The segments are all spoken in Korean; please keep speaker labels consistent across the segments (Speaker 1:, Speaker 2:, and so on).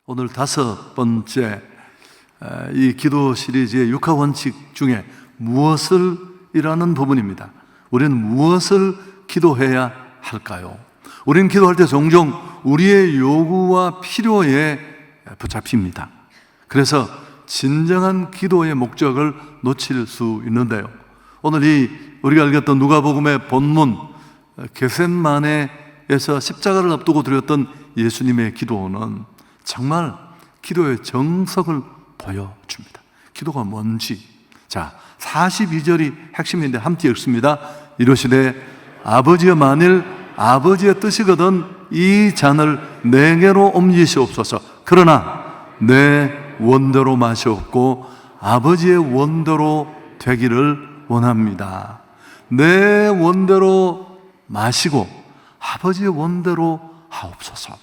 Speaker 1: 오늘 5번째 이 기도 시리즈의 6원칙 중에 무엇을 이라는 부분입니다. 우리는 무엇을 기도해야 할까요? 우리는 기도할 때 종종 우리의 요구와 필요에 붙잡힙니다. 그래서 진정한 기도의 목적을 놓칠 수 있는데요. 오늘 우리가 읽었던 누가복음의 본문 겟세마네에서 십자가를 앞두고 드렸던 예수님의 기도는 정말 기도의 정석을 보여줍니다. 기도가 뭔지. 자, 42절이 핵심인데 함께 읽습니다. 이르시되 아버지여, 만일 아버지의 뜻이거든 이 잔을 내게로 옮기시옵소서. 그러나 내 원대로 마시옵고 아버지의 원대로 되기를 원합니다. 내 원대로 마시고 아버지의 원대로 하옵소서.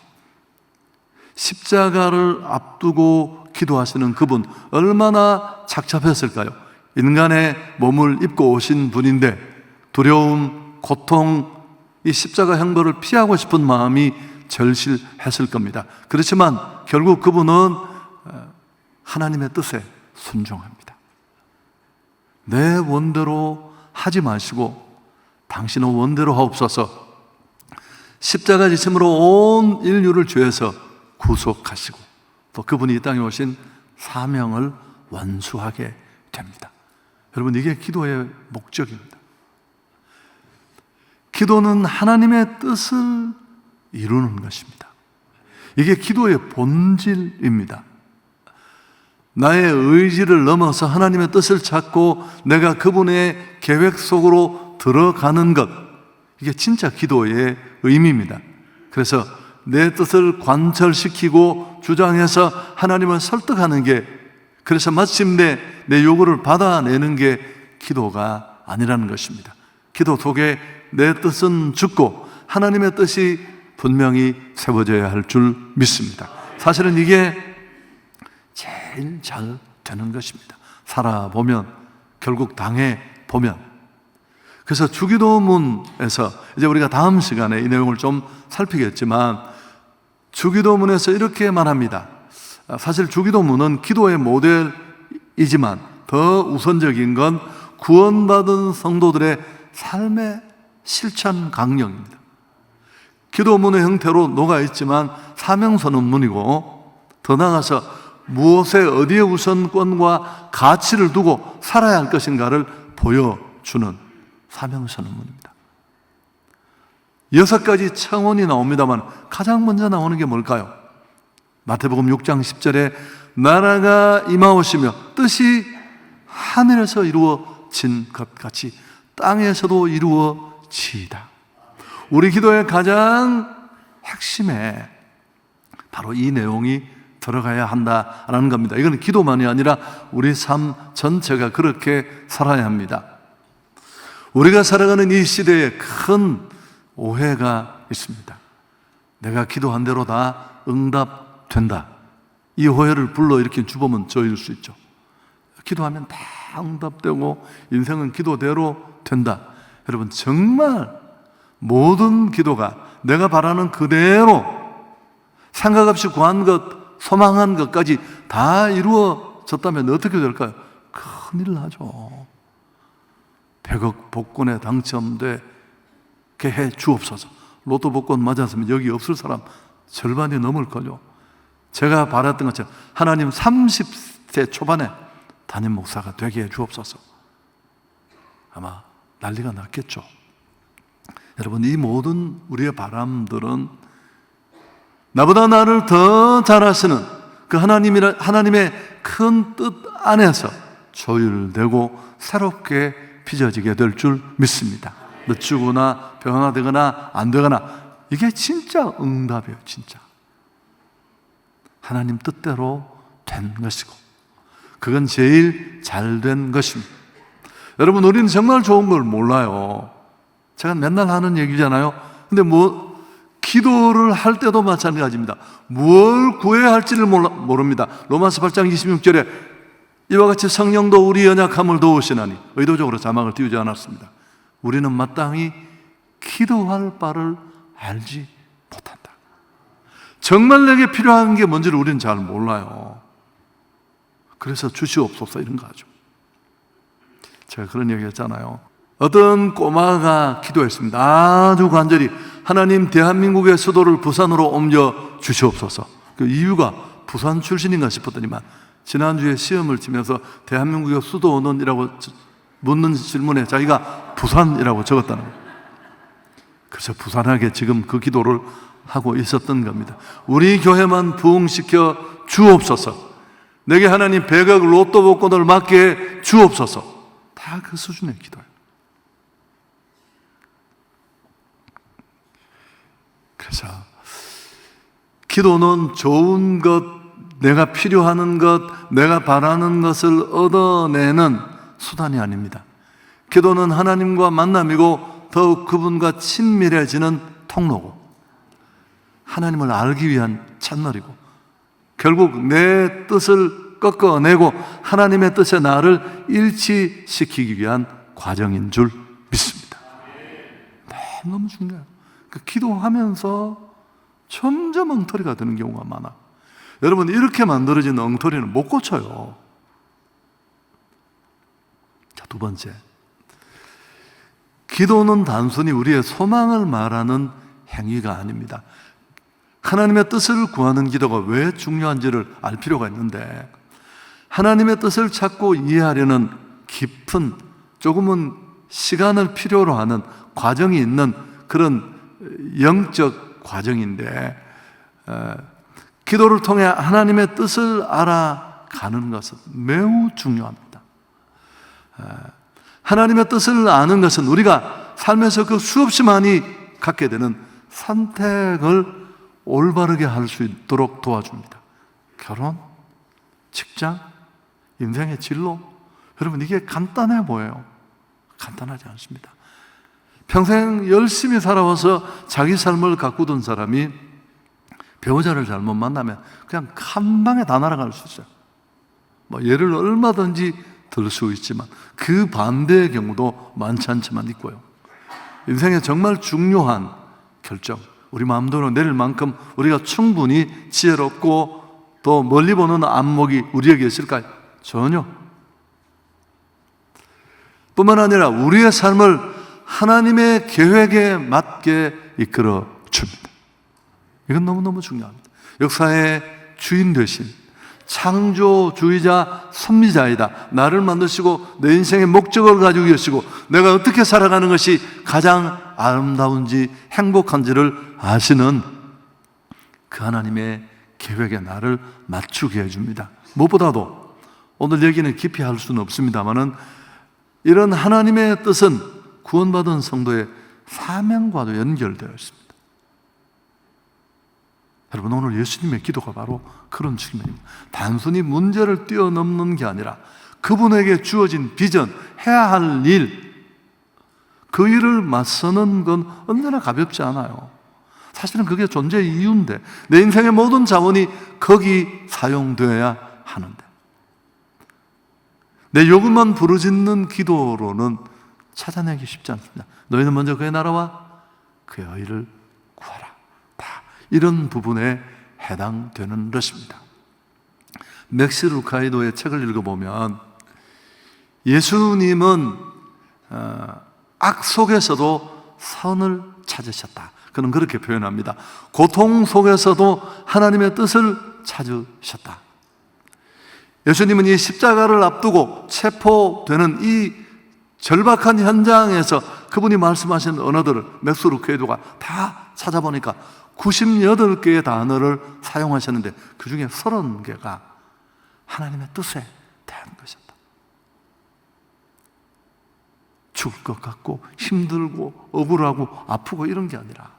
Speaker 1: 십자가를 앞두고 기도하시는 그분 얼마나 착잡했을까요? 인간의 몸을 입고 오신 분인데 두려움, 고통, 이 십자가 형벌을 피하고 싶은 마음이 절실했을 겁니다. 그렇지만 결국 그분은 하나님의 뜻에 순종합니다. 내 원대로 하지 마시고 당신의 원대로 하옵소서. 십자가 지심으로 온 인류를 죄에서 구속하시고 또 그분이 이 땅에 오신 사명을 완수하게 됩니다. 여러분, 이게 기도의 목적입니다. 기도는 하나님의 뜻을 이루는 것입니다. 이게 기도의 본질입니다. 나의 의지를 넘어서 하나님의 뜻을 찾고 내가 그분의 계획 속으로 들어가는 것, 이게 진짜 기도의 의미입니다. 그래서 내 뜻을 관철시키고 주장해서 하나님을 설득하는 게, 그래서 마침내 내 요구를 받아내는 게 기도가 아니라는 것입니다. 기도 속에 내 뜻은 죽고 하나님의 뜻이 분명히 세워져야 할 줄 믿습니다. 사실은 이게 제일 잘 되는 것입니다. 살아보면, 결국 당해보면. 그래서 주기도문에서 이제 우리가 다음 시간에 이 내용을 좀 살피겠지만, 주기도문에서 이렇게 말합니다. 사실 주기도문은 기도의 모델이지만 더 우선적인 건 구원받은 성도들의 삶의 실천 강령입니다. 기도문의 형태로 녹아있지만 사명선언문이고, 더 나아가서 무엇에 어디에 우선권과 가치를 두고 살아야 할 것인가를 보여주는 사명선언문입니다. 6가지 청원이 나옵니다만 가장 먼저 나오는 게 뭘까요? 마태복음 6장 10절에 나라가 임하오시며 뜻이 하늘에서 이루어진 것 같이 땅에서도 이루어지이다. 우리 기도의 가장 핵심에 바로 이 내용이 들어가야 한다라는 겁니다. 이건 기도만이 아니라 우리 삶 전체가 그렇게 살아야 합니다. 우리가 살아가는 이 시대에 큰 오해가 있습니다. 내가 기도한 대로 다 응답된다. 이 오해를 불러일으킨 주범은 저일 수 있죠. 기도하면 다 응답되고 인생은 기도대로 된다. 여러분, 정말 모든 기도가 내가 바라는 그대로 생각 없이 구한 것, 소망한 것까지 다 이루어졌다면 어떻게 될까요? 큰일 나죠. 100억 복권에 당첨되게 해 주옵소서. 로또 복권 맞았으면 여기 없을 사람 절반이 넘을걸요. 제가 바랐던 것처럼 하나님 30세 초반에 담임 목사가 되게 해 주옵소서. 아마 난리가 났겠죠. 여러분, 이 모든 우리의 바람들은 나보다 나를 더 잘 아시는 그 하나님의 큰 뜻 안에서 조율되고 새롭게 빚어지게 될 줄 믿습니다. 늦추거나 변화되거나 안 되거나, 이게 진짜 응답이에요. 진짜 하나님 뜻대로 된 것이고, 그건 제일 잘된 것입니다. 여러분, 우리는 정말 좋은 걸 몰라요. 제가 맨날 하는 얘기잖아요. 근데 기도를 할 때도 마찬가지입니다. 뭘 구해야 할지를 모릅니다. 로마서 8장 26절에 이와 같이 성령도 우리 연약함을 도우시나니, 의도적으로 자막을 띄우지 않았습니다. 우리는 마땅히 기도할 바를 알지 못한다. 정말 내게 필요한 게 뭔지를 우리는 잘 몰라요. 그래서 주시옵소서 이런 거 하죠. 제가 그런 얘기 했잖아요. 어떤 꼬마가 기도했습니다. 아주 간절히 하나님 대한민국의 수도를 부산으로 옮겨 주시옵소서. 그 이유가 부산 출신인가 싶었더니만 지난주에 시험을 치면서 대한민국의 수도는 이라고 묻는 질문에 자기가 부산이라고 적었다는 거예요. 그래서 부산하게 지금 그 기도를 하고 있었던 겁니다. 우리 교회만 부흥시켜 주옵소서. 내게 하나님 100억 로또 복권을 맞게 주옵소서. 다 그 수준의 기도예요. 그래서 기도는 좋은 것, 내가 필요하는 것, 내가 바라는 것을 얻어내는 수단이 아닙니다. 기도는 하나님과 만남이고 더욱 그분과 친밀해지는 통로고 하나님을 알기 위한 채널이고 결국 내 뜻을 꺾어내고 하나님의 뜻에 나를 일치시키기 위한 과정인 줄 믿습니다. 너무 중요해요. 기도하면서 점점 엉터리가 되는 경우가 많아. 여러분, 이렇게 만들어진 엉터리는 못 고쳐요. 자, 두 번째, 기도는 단순히 우리의 소망을 말하는 행위가 아닙니다. 하나님의 뜻을 구하는 기도가 왜 중요한지를 알 필요가 있는데, 하나님의 뜻을 찾고 이해하려는 깊은, 조금은 시간을 필요로 하는 과정이 있는 그런 영적 과정인데, 기도를 통해 하나님의 뜻을 알아가는 것은 매우 중요합니다. 하나님의 뜻을 아는 것은 우리가 삶에서 그 수없이 많이 갖게 되는 선택을 올바르게 할 수 있도록 도와줍니다. 결혼, 직장, 인생의 진로. 여러분, 이게 간단해 보여요. 간단하지 않습니다. 평생 열심히 살아와서 자기 삶을 가꾸던 사람이 배우자를 잘못 만나면 그냥 한 방에 다 날아갈 수 있어요. 예를 얼마든지 들 수 있지만 그 반대의 경우도 많지 않지만 있고요. 인생에 정말 중요한 결정, 우리 마음대로 내릴 만큼 우리가 충분히 지혜롭고 또 멀리 보는 안목이 우리에게 있을까요? 전혀. 뿐만 아니라 우리의 삶을 하나님의 계획에 맞게 이끌어 줍니다. 이건 너무너무 중요합니다. 역사의 주인 되신 창조주의자 섭리자이다. 나를 만드시고 내 인생의 목적을 가지고 계시고 내가 어떻게 살아가는 것이 가장 아름다운지 행복한지를 아시는 그 하나님의 계획에 나를 맞추게 해줍니다. 무엇보다도 오늘 얘기는 깊이 할 수는 없습니다만은 이런 하나님의 뜻은 구원받은 성도의 사명과도 연결되어 있습니다. 여러분, 오늘 예수님의 기도가 바로 그런 측면입니다. 단순히 문제를 뛰어넘는 게 아니라 그분에게 주어진 비전, 해야 할 일, 그 일을 맞서는 건 언제나 가볍지 않아요. 사실은 그게 존재의 이유인데 내 인생의 모든 자원이 거기 사용되어야 하는데 내 요구만 부르짖는 기도로는 찾아내기 쉽지 않습니다. 너희는 먼저 그의 나라와 그의 의를 구하라. 다 이런 부분에 해당되는 것입니다. 맥시 루카이도의 책을 읽어보면 예수님은 악 속에서도 선을 찾으셨다. 그는 그렇게 표현합니다. 고통 속에서도 하나님의 뜻을 찾으셨다. 예수님은 이 십자가를 앞두고 체포되는 이 절박한 현장에서 그분이 말씀하신 언어들을 맥스 루카이도가 다 찾아보니까 98개의 단어를 사용하셨는데 그 중에 30개가 하나님의 뜻에 대한 것이었다. 죽을 것 같고 힘들고 억울하고 아프고 이런 게 아니라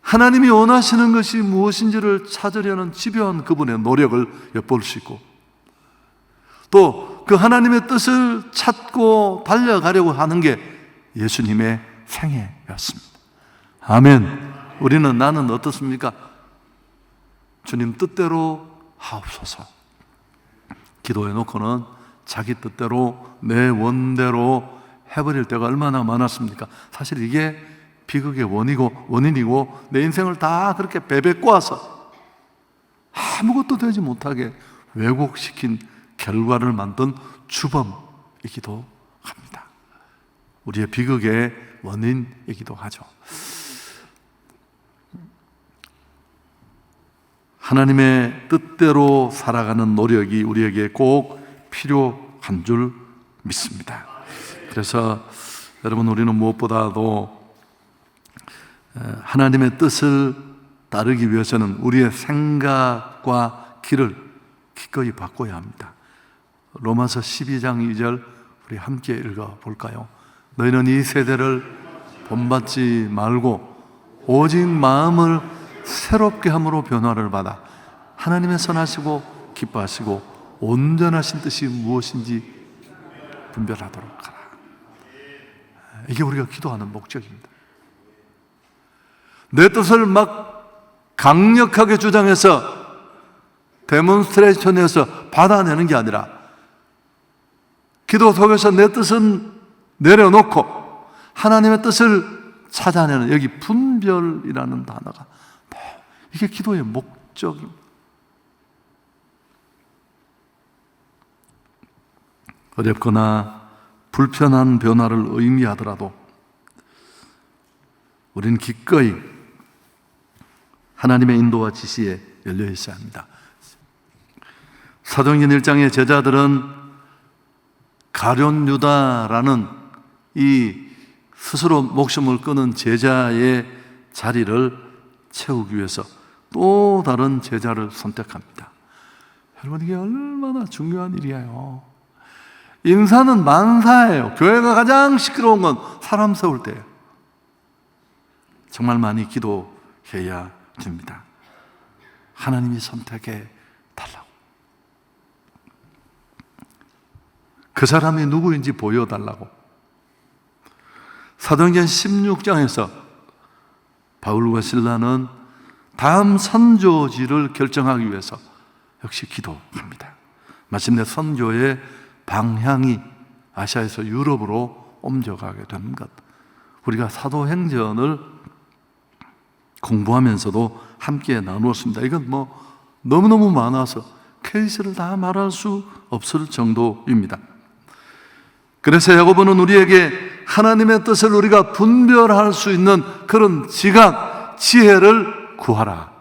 Speaker 1: 하나님이 원하시는 것이 무엇인지를 찾으려는 집요한 그분의 노력을 엿볼 수 있고 또 그 하나님의 뜻을 찾고 달려가려고 하는 게 예수님의 생애였습니다. 아멘. 우리는 나는 어떻습니까? 주님 뜻대로 하옵소서. 기도해 놓고는 자기 뜻대로 내 원대로 해버릴 때가 얼마나 많았습니까? 사실 이게 비극의 원인이고 내 인생을 다 그렇게 베베 꼬아서 아무것도 되지 못하게 왜곡시킨 결과를 만든 주범이기도 합니다. 우리의 비극의 원인이기도 하죠. 하나님의 뜻대로 살아가는 노력이 우리에게 꼭 필요한 줄 믿습니다. 그래서 여러분, 우리는 무엇보다도 하나님의 뜻을 따르기 위해서는 우리의 생각과 길을 기꺼이 바꿔야 합니다. 로마서 12장 2절 우리 함께 읽어볼까요? 너희는 이 세대를 본받지 말고 오직 마음을 새롭게 함으로 변화를 받아 하나님의 선하시고 기뻐하시고 온전하신 뜻이 무엇인지 분별하도록 하라. 이게 우리가 기도하는 목적입니다. 내 뜻을 막 강력하게 주장해서 데몬스트레이션에서 받아내는 게 아니라 기도 속에서 내 뜻은 내려놓고 하나님의 뜻을 찾아내는, 여기 분별이라는 단어가 이게 기도의 목적입니다. 어렵거나 불편한 변화를 의미하더라도 우리는 기꺼이 하나님의 인도와 지시에 열려 있어야 합니다. 사도행전 1장의 제자들은 가룟 유다라는 이 스스로 목숨을 끊은 제자의 자리를 채우기 위해서 또 다른 제자를 선택합니다. 여러분, 이게 얼마나 중요한 일이에요. 인사는 만사예요. 교회가 가장 시끄러운 건 사람 세울 때예요. 정말 많이 기도해야 됩니다. 하나님이 선택해 달라고. 그 사람이 누구인지 보여달라고. 사도행전 16장에서 바울과 실라는 다음 선교지를 결정하기 위해서 역시 기도합니다. 마침내 선교의 방향이 아시아에서 유럽으로 옮겨가게 된 것, 우리가 사도행전을 공부하면서도 함께 나누었습니다. 이건 너무너무 많아서 케이스를 다 말할 수 없을 정도입니다. 그래서 야고보는 우리에게 하나님의 뜻을 우리가 분별할 수 있는 그런 지각, 지혜를 구하라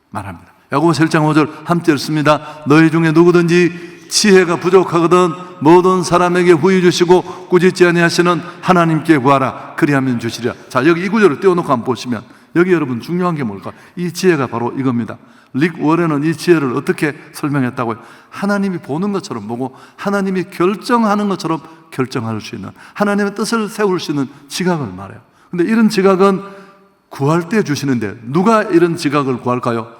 Speaker 1: 말합니다. 야고보서 1장 5절 함께 읽습니다. 너희 중에 누구든지 지혜가 부족하거든 모든 사람에게 후히 주시고 꾸짖지 아니하시는 하나님께 구하라. 그리하면 주시리라. 자, 여기 이 구절을 띄워놓고 한번 보시면 여기 여러분 중요한 게 뭘까? 이 지혜가 바로 이겁니다. 릭 워렌은 이 지혜를 어떻게 설명했다고요? 하나님이 보는 것처럼 보고 하나님이 결정하는 것처럼 결정할 수 있는, 하나님의 뜻을 세울 수 있는 지각을 말해요. 근데 이런 지각은 구할 때 주시는데 누가 이런 지각을 구할까요?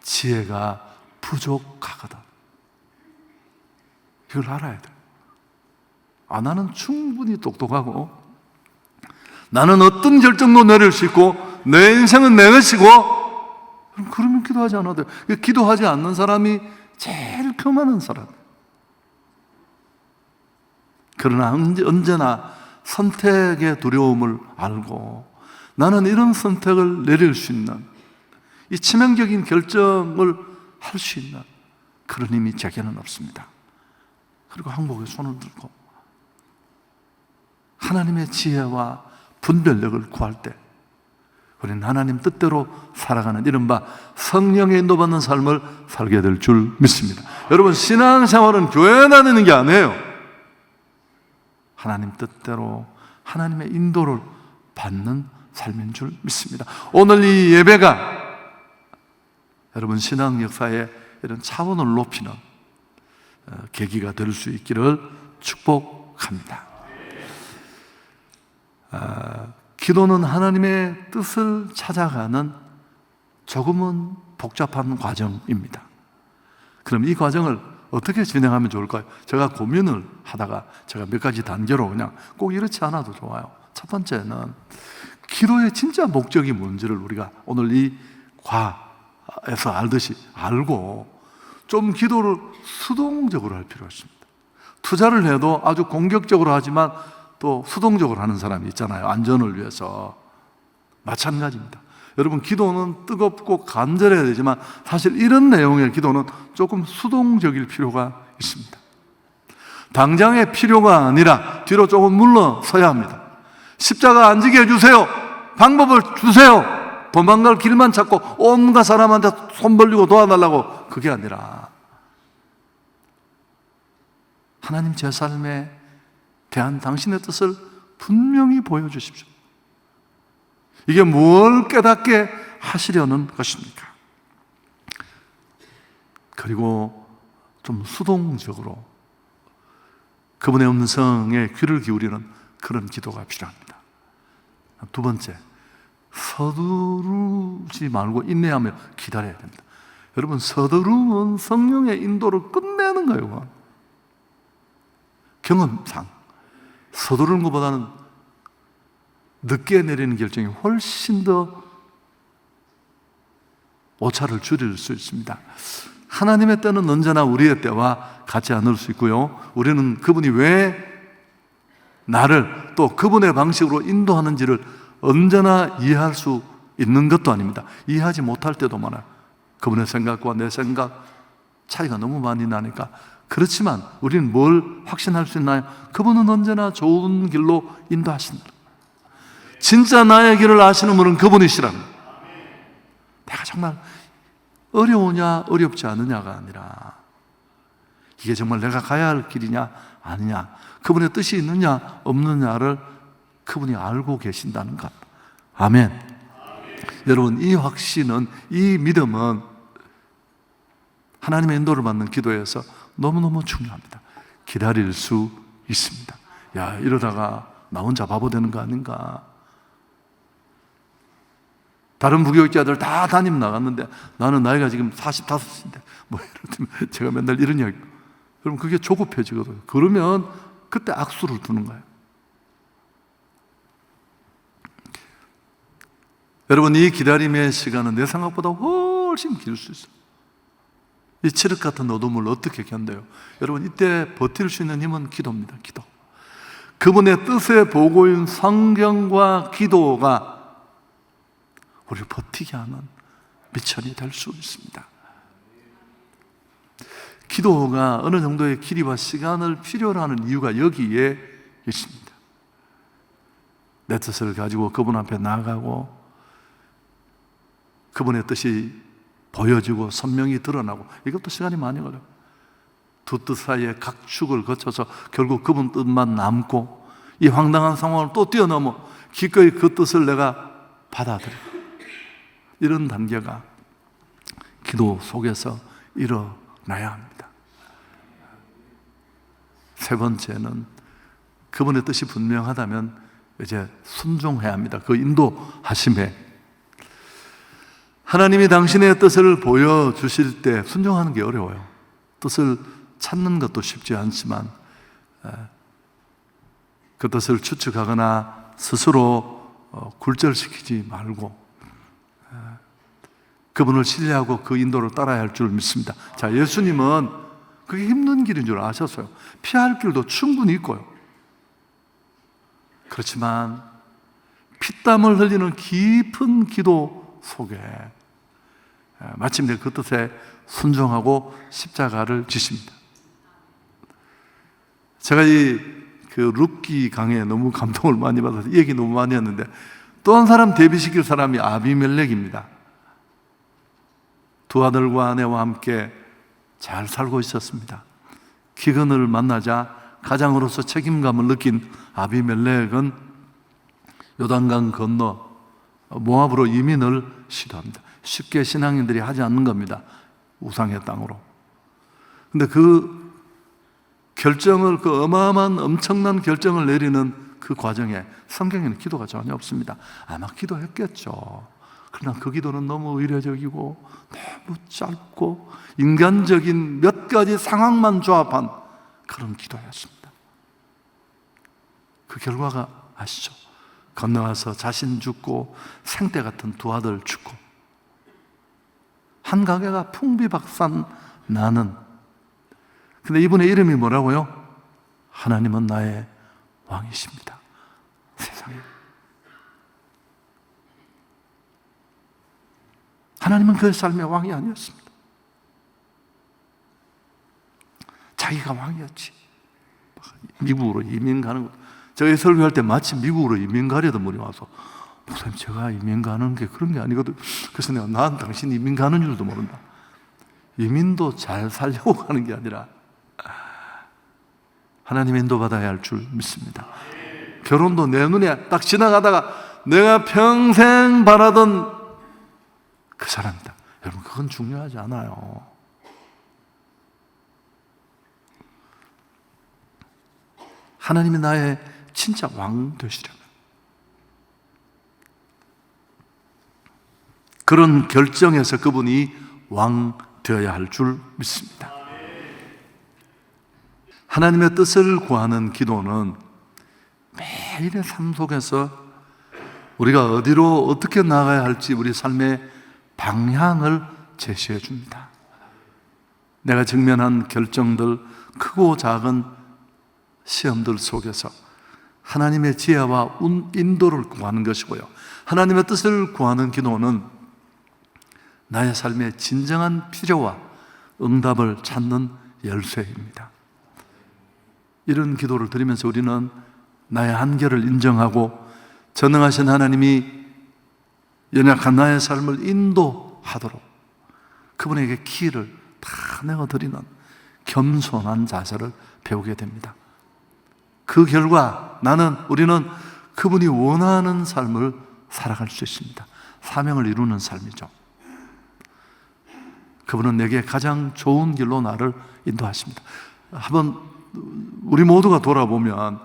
Speaker 1: 지혜가 부족하거든. 이걸 알아야 돼요. 나는 충분히 똑똑하고 나는 어떤 결정도 내릴 수 있고 내 인생은 내 것이고, 그러면 기도하지 않아도 돼요. 기도하지 않는 사람이 제일 교만한 사람. 그러나 언제나 선택의 두려움을 알고 나는 이런 선택을 내릴 수 있는, 이 치명적인 결정을 할 수 있는 그런 힘이 제게는 없습니다. 그리고 항복에 손을 들고 하나님의 지혜와 분별력을 구할 때 우리는 하나님 뜻대로 살아가는 이른바 성령의 인도받는 삶을 살게 될 줄 믿습니다. 여러분, 신앙생활은 교회 다니는 게 아니에요. 하나님 뜻대로 하나님의 인도를 받는 삶인 줄 믿습니다. 오늘 이 예배가 여러분 신앙 역사의 이런 차원을 높이는 계기가 될 수 있기를 축복합니다. 기도는 하나님의 뜻을 찾아가는 조금은 복잡한 과정입니다. 그럼 이 과정을 어떻게 진행하면 좋을까요? 제가 고민을 하다가 제가 몇 가지 단계로 그냥 꼭 이렇지 않아도 좋아요. 첫 번째는 기도의 진짜 목적이 뭔지를 우리가 오늘 이 과에서 알듯이 알고 좀 기도를 수동적으로 할 필요가 있습니다. 투자를 해도 아주 공격적으로 하지만 또 수동적으로 하는 사람이 있잖아요. 안전을 위해서. 마찬가지입니다. 여러분, 기도는 뜨겁고 간절해야 되지만 사실 이런 내용의 기도는 조금 수동적일 필요가 있습니다. 당장의 필요가 아니라 뒤로 조금 물러서야 합니다. 십자가 안 지게 해주세요. 방법을 주세요. 도망갈 길만 찾고 온갖 사람한테 손 벌리고 도와달라고, 그게 아니라 하나님, 제 삶에 대한 당신의 뜻을 분명히 보여주십시오. 이게 뭘 깨닫게 하시려는 것입니까? 그리고 좀 수동적으로 그분의 음성에 귀를 기울이는 그런 기도가 필요합니다. 두 번째, 서두르지 말고 인내하며 기다려야 됩니다. 여러분, 서두르면 성령의 인도를 끝내는 거예요. 경험상 서두르는 것보다는 늦게 내리는 결정이 훨씬 더 오차를 줄일 수 있습니다. 하나님의 때는 언제나 우리의 때와 같지 않을 수 있고요, 우리는 그분이 왜 나를 또 그분의 방식으로 인도하는지를 언제나 이해할 수 있는 것도 아닙니다. 이해하지 못할 때도 많아요. 그분의 생각과 내 생각 차이가 너무 많이 나니까. 그렇지만 우리는 뭘 확신할 수 있나요? 그분은 언제나 좋은 길로 인도하신다. 진짜 나의 길을 아시는 분은 그분이시랍니다. 내가 정말 어려우냐 어렵지 않느냐가 아니라 이게 정말 내가 가야 할 길이냐 아니냐, 그분의 뜻이 있느냐 없느냐를 그분이 알고 계신다는 것. 아멘. 여러분, 이 확신은, 이 믿음은 하나님의 인도를 받는 기도에서 너무너무 중요합니다. 기다릴 수 있습니다. 야, 이러다가 나 혼자 바보 되는 거 아닌가. 다른 부교육자들 다 담임 나갔는데 나는 나이가 지금 45인데 뭐 이러면 제가 맨날 이런 이야기. 그럼 그게 조급해지거든요. 그러면 그때 악수를 두는 거예요. 여러분, 이 기다림의 시간은 내 생각보다 훨씬 길 수 있어요. 이 칠흑 같은 어둠을 어떻게 견뎌요? 여러분, 이때 버틸 수 있는 힘은 기도입니다. 기도. 그분의 뜻의 보고인 성경과 기도가 우리를 버티게 하는 미천이 될 수 있습니다. 기도가 어느 정도의 길이와 시간을 필요로 하는 이유가 여기에 있습니다. 내 뜻을 가지고 그분 앞에 나아가고 그분의 뜻이 보여지고 선명히 드러나고, 이것도 시간이 많이 걸려요. 두 뜻 사이에 각축을 거쳐서 결국 그분 뜻만 남고 이 황당한 상황을 또 뛰어넘어 기꺼이 그 뜻을 내가 받아들이고, 이런 단계가 기도 속에서 일어나야 합니다. 세 번째는 그분의 뜻이 분명하다면 이제 순종해야 합니다. 그 인도하심에 하나님이 당신의 뜻을 보여주실 때 순종하는 게 어려워요. 뜻을 찾는 것도 쉽지 않지만 그 뜻을 추측하거나 스스로 굴절시키지 말고 그분을 신뢰하고 그 인도를 따라야 할 줄 믿습니다. 자, 예수님은 그게 힘든 길인 줄 아셨어요. 피할 길도 충분히 있고요. 그렇지만 피땀을 흘리는 깊은 기도 속에 마침내 그 뜻에 순종하고 십자가를 지십니다. 제가 그 룻기 강에 너무 감동을 많이 받아서 이 얘기 너무 많이 했는데, 또 한 사람 대비시킬 사람이 아비멜렉입니다. 두 아들과 아내와 함께 잘 살고 있었습니다. 기근을 만나자 가장으로서 책임감을 느낀 아비멜렉은 요단강 건너 모압으로 이민을 시도합니다. 쉽게 신앙인들이 하지 않는 겁니다. 우상의 땅으로. 근데 그 결정을, 그 어마어마한 엄청난 결정을 내리는 그 과정에 성경에는 기도가 전혀 없습니다. 아마 기도했겠죠. 그러나 그 기도는 너무 의례적이고 너무 짧고 인간적인 몇 가지 상황만 조합한 그런 기도였습니다. 그 결과가 아시죠? 건너와서 자신 죽고 생떼 같은 두 아들 죽고 한 가게가 풍비박산 나는. 근데 이분의 이름이 뭐라고요? 하나님은 나의 왕이십니다. 세상에. 하나님은 그의 삶의 왕이 아니었습니다. 자기가 왕이었지. 미국으로 이민 가는 것. 제가 설교할 때 마침 미국으로 이민 가려던 분이 와서, 목사님, 제가 이민 가는 게 그런 게 아니거든. 그래서 내가, 난 당신 이민 가는 줄도 모른다. 이민도 잘 살려고 가는 게 아니라 하나님 인도받아야 할 줄 믿습니다. 결혼도 내 눈에 딱 지나가다가 내가 평생 바라던 그 사람이다. 여러분, 그건 중요하지 않아요. 하나님이 나의 진짜 왕 되시려면 그런 결정에서 그분이 왕 되어야 할 줄 믿습니다. 하나님의 뜻을 구하는 기도는 매일의 삶 속에서 우리가 어디로 어떻게 나가야 할지 우리 삶의 방향을 제시해 줍니다. 내가 직면한 결정들, 크고 작은 시험들 속에서 하나님의 지혜와 인도를 구하는 것이고요, 하나님의 뜻을 구하는 기도는 나의 삶의 진정한 필요와 응답을 찾는 열쇠입니다. 이런 기도를 드리면서 우리는 나의 한계를 인정하고 전능하신 하나님이 연약한 나의 삶을 인도하도록 그분에게 키를 다 내어드리는 겸손한 자세를 배우게 됩니다. 그 결과 우리는 그분이 원하는 삶을 살아갈 수 있습니다. 사명을 이루는 삶이죠. 그분은 내게 가장 좋은 길로 나를 인도하십니다. 한번 우리 모두가 돌아보면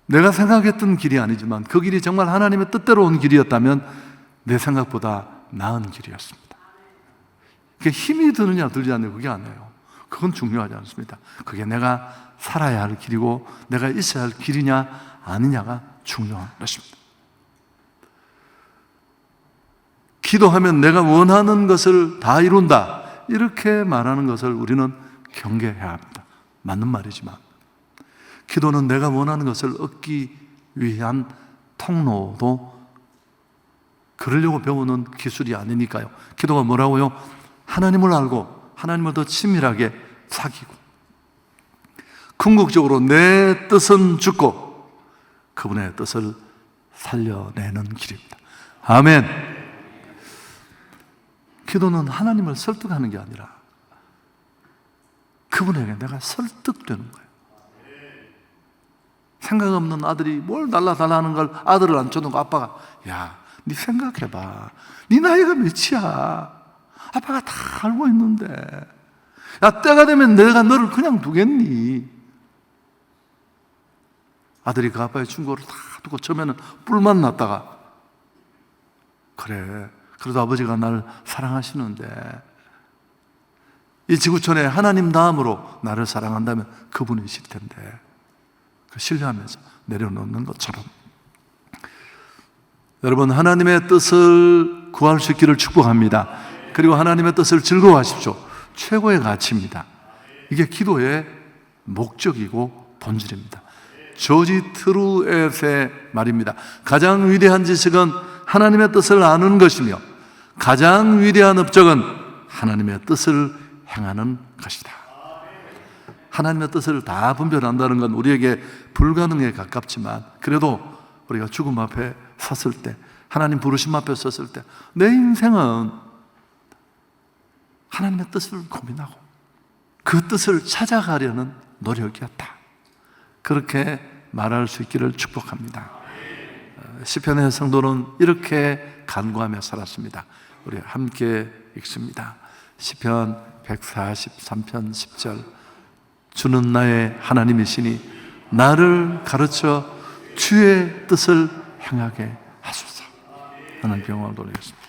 Speaker 1: 내가 생각했던 길이 아니지만 그 길이 정말 하나님의 뜻대로 온 길이었다면 내 생각보다 나은 길이었습니다. 그게 힘이 드느냐 들지 않느냐 그게 아니에요. 그건 중요하지 않습니다. 그게 내가 살아야 할 길이고 내가 있어야 할 길이냐 아니냐가 중요한 것입니다. 기도하면 내가 원하는 것을 다 이룬다, 이렇게 말하는 것을 우리는 경계해야 합니다. 맞는 말이지만 기도는 내가 원하는 것을 얻기 위한 통로도 그러려고 배우는 기술이 아니니까요. 기도가 뭐라고요? 하나님을 알고 하나님을 더 친밀하게 사귀고 궁극적으로 내 뜻은 죽고 그분의 뜻을 살려내는 길입니다. 아멘. 기도는 하나님을 설득하는 게 아니라 그분에게 내가 설득되는 거예요. 생각 없는 아들이 뭘 달라달라는 걸 아들을 앉혀놓고 아빠가, 야, 네 생각해봐. 네 나이가 몇이야? 아빠가 다 알고 있는데. 야, 때가 되면 내가 너를 그냥 두겠니? 아들이 그 아빠의 충고를 다 두고 처음에는 뿔만 났다가, 그래, 그래도 아버지가 나를 사랑하시는데 이 지구촌에 하나님 다음으로 나를 사랑한다면 그분이실 텐데, 신뢰하면서 내려놓는 것처럼 여러분, 하나님의 뜻을 구할 수 있기를 축복합니다. 그리고 하나님의 뜻을 즐거워하십시오. 최고의 가치입니다. 이게 기도의 목적이고 본질입니다. 조지 트루엣의 말입니다. 가장 위대한 지식은 하나님의 뜻을 아는 것이며 가장 위대한 업적은 하나님의 뜻을 행하는 것이다. 하나님의 뜻을 다 분별한다는 건 우리에게 불가능에 가깝지만 그래도 우리가 죽음 앞에 섰을 때, 하나님 부르심 앞에 섰을 때 내 인생은 하나님의 뜻을 고민하고 그 뜻을 찾아가려는 노력이었다. 그렇게 말할 수 있기를 축복합니다. 시편의 성도는 이렇게 간구하며 살았습니다. 우리 함께 읽습니다. 시편 143편 10절. 주는 나의 하나님이시니 나를 가르쳐 주의 뜻을 행하게 하소서. 하나님께 영광을 돌리겠습니다.